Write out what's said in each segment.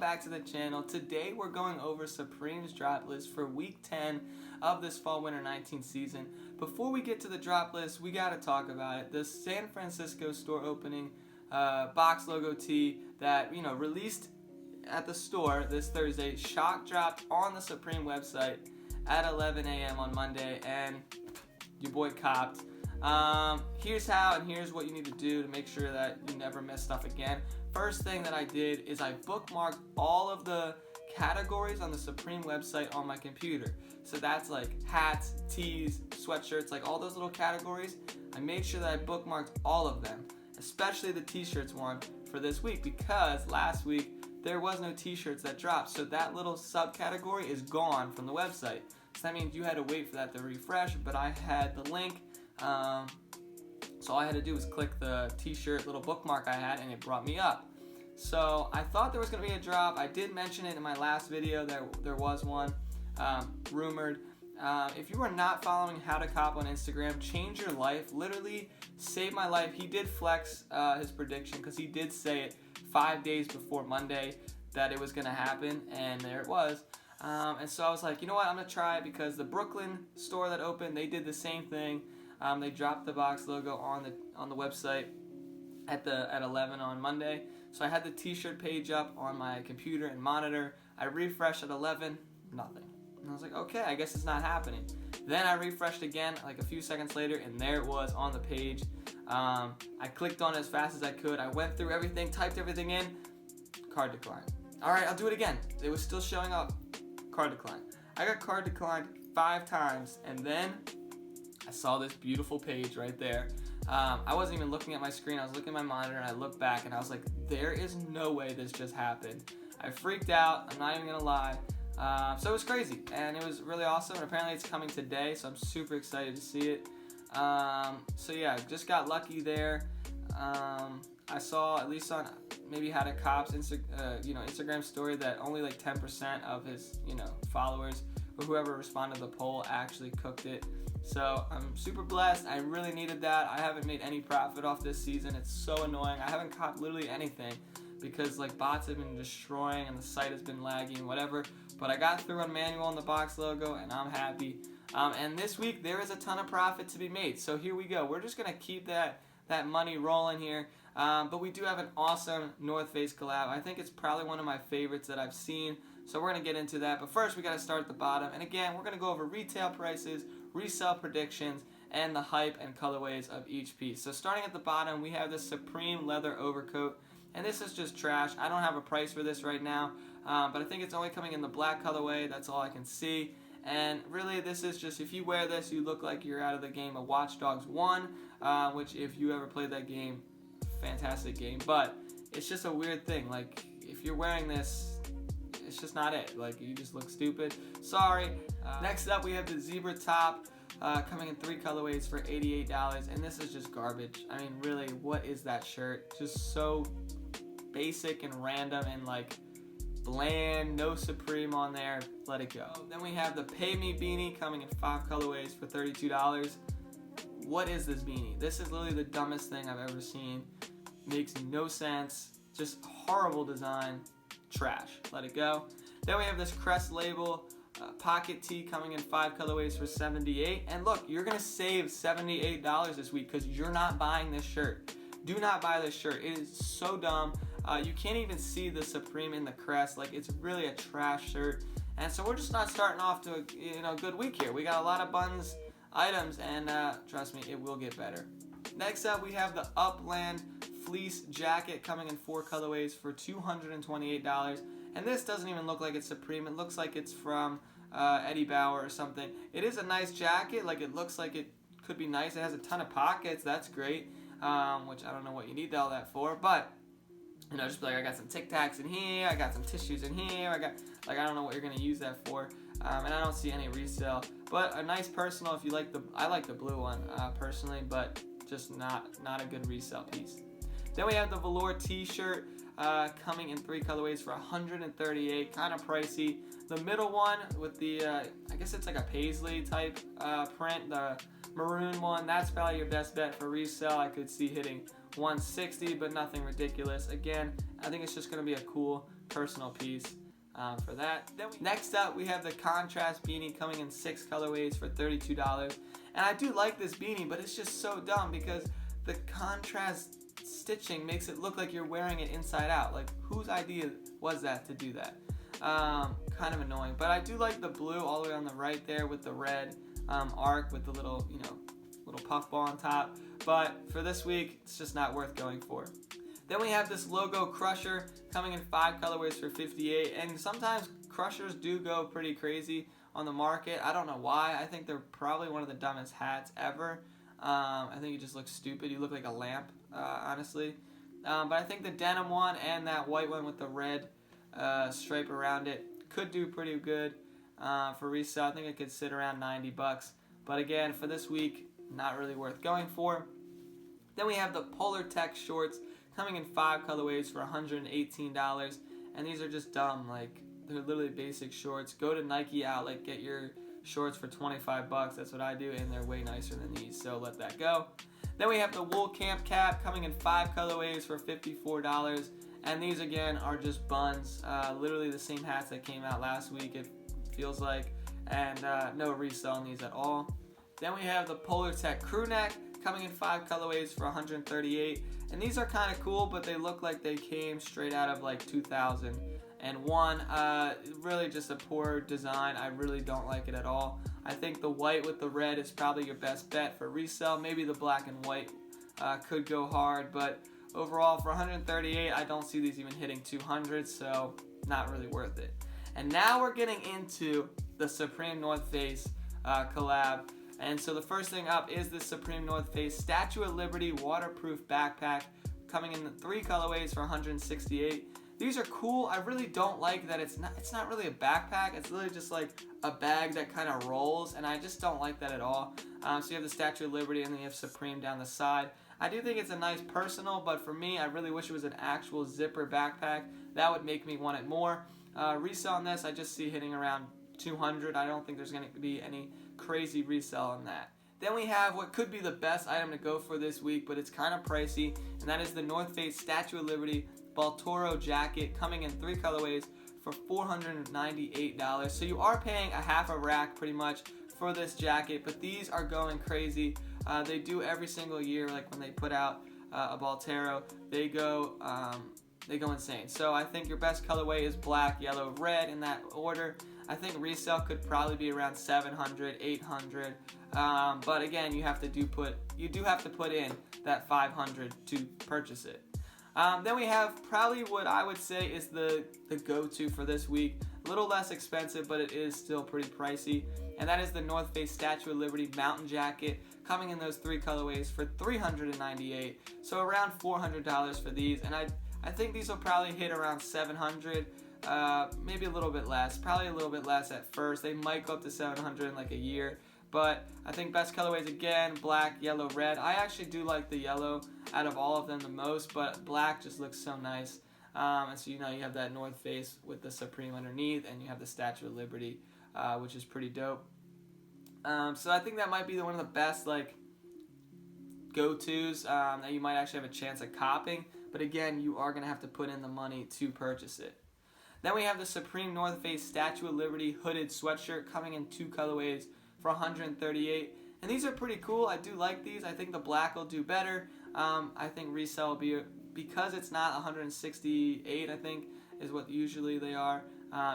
back to the channel. Today we're going over Supreme's drop list for week 10 of this fall-winter 19 season. Before we get to the drop list, we got to talk about it. The San Francisco store opening box logo tee that released at the store this Thursday. Schott dropped on the Supreme website at 11 a.m. on Monday, and your boy copped. Here's how, and here's what you need to do to make sure that you never miss stuff again. First thing that I did is I bookmarked all of the categories on the Supreme website on my computer. So that's like hats, tees, sweatshirts, like all those little categories. I made sure that I bookmarked all of them, especially the t-shirts one for this week, because last week there was no t-shirts that dropped. So that little subcategory is gone from the website. So that means you had to wait for that to refresh, but I had the link. So all I had to do was click the t-shirt little bookmark I had, and it brought me up. So I thought there was going to be a drop. I did mention it in my last video that there was one rumored. If you are not following How to Cop on Instagram, change your life. Literally saved my life. He did flex his prediction because he did say it 5 days before Monday that it was going to happen, and there it was. And so I was like, you know what, I'm going to try it, because the Brooklyn store that opened, they did the same thing. They dropped the box logo on the website at 11 on Monday. So I had the t-shirt page up on my computer and monitor. I refreshed at 11, nothing. And I was like, okay, I guess it's not happening. Then I refreshed again like a few seconds later, and there it was on the page. I clicked on it as fast as I could. I went through everything, typed everything in, card declined. All right, I'll do it again. It was still showing up, card declined. I got card declined 5 times, and then I saw this beautiful page right there. I wasn't even looking at my screen. I was looking at my monitor, and I looked back, and I was like, there is no way this just happened. I freaked out. I'm not even going to lie. So it was crazy, and it was really awesome. And apparently it's coming today, so I'm super excited to see it. So yeah, just got lucky there. I saw, at least on maybe How to Cop's Instagram story, that only like 10% of his followers or whoever responded to the poll actually cooked it. So I'm super blessed. I really needed that. I haven't made any profit off this season. It's so annoying. I haven't copped literally anything because like bots have been destroying and the site has been lagging, whatever. But I got through on manual on the box logo, and I'm happy. And this week there is a ton of profit to be made. So here we go. We're just gonna keep that money rolling here. But we do have an awesome North Face collab. I think it's probably one of my favorites that I've seen. So we're gonna get into that. But first we gotta start at the bottom. And again, we're gonna go over retail prices, resale predictions, and the hype and colorways of each piece. So starting at the bottom, we have the Supreme leather overcoat, and this is just trash. I don't have a price for this right now, but I think it's only coming in the black colorway. That's all I can see. And really, this is just, if you wear this, you look like you're out of the game of Watch Dogs 1, which if you ever played that game, fantastic game. But it's just a weird thing. Like, if you're wearing this, it's just not it. Like, you just look stupid. Sorry. Next up, we have the zebra top coming in 3 colorways for $88, and this is just garbage. I mean, really, what is that shirt? Just so basic and random and like bland. No Supreme on there. Let it go. Then we have the Me Beanie coming in 5 colorways for $32. What is this beanie? This is literally the dumbest thing I've ever seen. Makes no sense. Just horrible design. Trash. Let it go. Then we have this Crest label pocket tee coming in 5 colorways for $78. And look, you're gonna save $78 this week because you're not buying this shirt. Do not buy this shirt. It is so dumb. You can't even see the Supreme in the crest. Like, it's really a trash shirt. And so we're just not starting off to a good week here. We got a lot of buttons items, and trust me, it will get better. Next up, we have the Upland fleece jacket coming in 4 colorways for $228. And this doesn't even look like it's Supreme. It looks like it's from Eddie Bauer or something. It is a nice jacket. Like, it looks like it could be nice. It has a ton of pockets. That's great, which I don't know what you need all that for. But, just be like, I got some Tic Tacs in here. I got some tissues in here. I don't know what you're going to use that for. And I don't see any resale. But a nice personal, if you like I like the blue one personally, but just not a good resale piece. Then we have the Velour t-shirt coming in 3 colorways for $138, kind of pricey. The middle one with the, I guess it's like a paisley type print, the maroon one, that's probably your best bet for resale. I could see hitting $160, but nothing ridiculous. Again, I think it's just going to be a cool personal piece for that. Next up, we have the contrast beanie coming in 6 colorways for $32. And I do like this beanie, but it's just so dumb because the contrast stitching makes it look like you're wearing it inside out. Like, whose idea was that to do that? Kind of annoying. But I do like the blue all the way on the right there with the red arc with the little, little puff ball on top. But for this week, it's just not worth going for. Then we have this logo crusher coming in 5 colorways for $58. And sometimes crushers do go pretty crazy on the market. I don't know why. I think they're probably one of the dumbest hats ever. I think it just looks stupid. You look like a lamp, honestly. But I think the denim one and that white one with the red stripe around it could do pretty good for resale. I think it could sit around $90. But again, for this week, not really worth going for. Then we have the Polartec shorts coming in 5 colorways for $118. And these are just dumb. Like, they're literally basic shorts. Go to Nike Outlet, get your shorts for $25. That's what I do, and they're way nicer than these, so let that go. Then we have the wool camp cap coming in 5 colorways for $54. And these again are just buns, literally the same hats that came out last week, it feels like, and no resale on these at all. Then we have the Polartec Crewneck coming in 5 colorways for $138. And these are kind of cool, but they look like they came straight out of like 2001. Really just a poor design. I really don't like it at all. I think the white with the red is probably your best bet for resale. Maybe the black and white could go hard, but overall for $138, I don't see these even hitting $200, so not really worth it. And now we're getting into the Supreme North Face collab. And so the first thing up is the Supreme North Face Statue of Liberty waterproof backpack coming in 3 colorways for $168. These are cool. I really don't like that it's not really a backpack. It's literally just like a bag that kind of rolls, and I just don't like that at all. So you have the Statue of Liberty, and then you have Supreme down the side. I do think it's a nice personal, but for me, I really wish it was an actual zipper backpack. That would make me want it more. Resale on this, I just see hitting around $200. I don't think there's going to be any crazy resale on that. Then we have what could be the best item to go for this week, but it's kind of pricey, and that is the North Face Statue of Liberty Baltoro jacket coming in 3 colorways for $498. So you are paying a half a rack pretty much for this jacket, but these are going crazy. They do every single year, like when they put out a Baltoro, they go insane. So I think your best colorway is black, yellow, red in that order. I think resale could probably be around $700, $800. But again, you do have to put in that $500 to purchase it. Then we have probably what I would say is the go-to for this week. A little less expensive, but it is still pretty pricey. And that is the North Face Statue of Liberty mountain jacket coming in those 3 colorways for $398. So around $400 for these. And I think these will probably hit around $700. Maybe a little bit less. Probably a little bit less at first. They might go up to $700 in like a year. But I think best colorways again, black, yellow, red. I actually do like the yellow out of all of them the most, but black just looks so nice. And so you have that North Face with the Supreme underneath, and you have the Statue of Liberty, which is pretty dope. So I think that might be one of the best like go-tos that you might actually have a chance at copping. But again, you are going to have to put in the money to purchase it. Then we have the Supreme North Face Statue of Liberty hooded sweatshirt coming in 2 colorways for $138. And these are pretty cool. I do like these. I think the black will do better. I think resale will be, because it's not $168, I think, is what usually they are.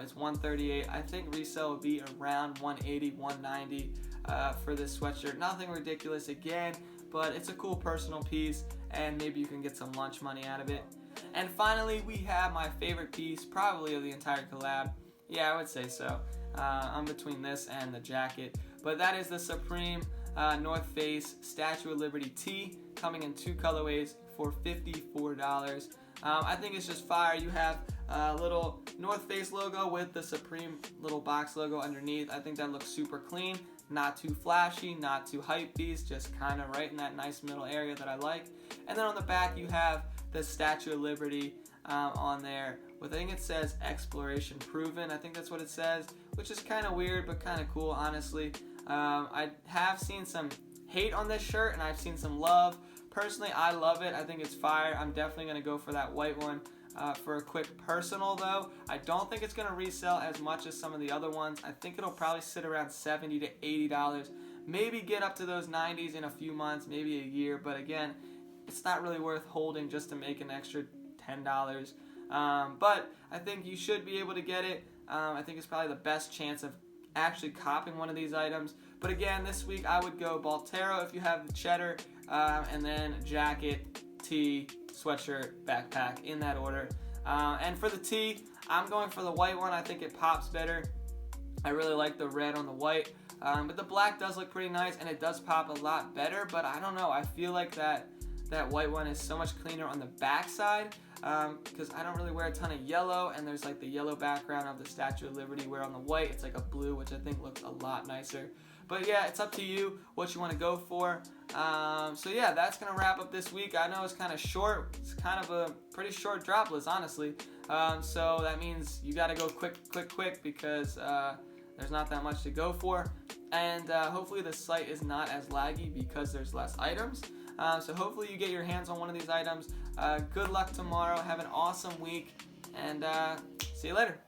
It's $138. I think resale will be around $180, $190 for this sweatshirt. Nothing ridiculous again, but it's a cool personal piece, and maybe you can get some lunch money out of it. And finally, we have my favorite piece, probably of the entire collab. Yeah, I would say so. I'm between this and the jacket. But that is the Supreme North Face Statue of Liberty tee coming in 2 colorways for $54. I think it's just fire. You have a little North Face logo with the Supreme little box logo underneath. I think that looks super clean. Not too flashy, not too hype beast, just kind of right in that nice middle area that I like. And then on the back you have the Statue of Liberty on there with, I think it says exploration proven. I think that's what it says, which is kind of weird but kind of cool, honestly. I have seen some hate on this shirt and I've seen some love. Personally, I love it. I think it's fire. I'm definitely going to go for that white one for a quick personal though. I don't think it's going to resell as much as some of the other ones. I think it'll probably sit around $70 to $80. Maybe get up to those 90s in a few months, maybe a year. But again, it's not really worth holding just to make an extra $10. But I think you should be able to get it. I think it's probably the best chance of actually copying one of these items. But again, this week I would go Baltoro if you have the cheddar, and then jacket, tee, sweatshirt, backpack, in that order. And for the tee, I'm going for the white one. I think it pops better. I really like the red on the white. But the black does look pretty nice, and it does pop a lot better. But I don't know. I feel like that white one is so much cleaner on the back side, because I don't really wear a ton of yellow, and there's like the yellow background of the Statue of Liberty, where on the white it's like a blue, which I think looks a lot nicer. But yeah, it's up to you what you want to go for. So yeah, that's going to wrap up this week. I know it's kind of short. It's kind of a pretty short drop list, honestly. So that means you got to go quick, because there's not that much to go for. And hopefully the site is not as laggy because there's less items. So hopefully you get your hands on one of these items. Good luck tomorrow. Have an awesome week. And see you later.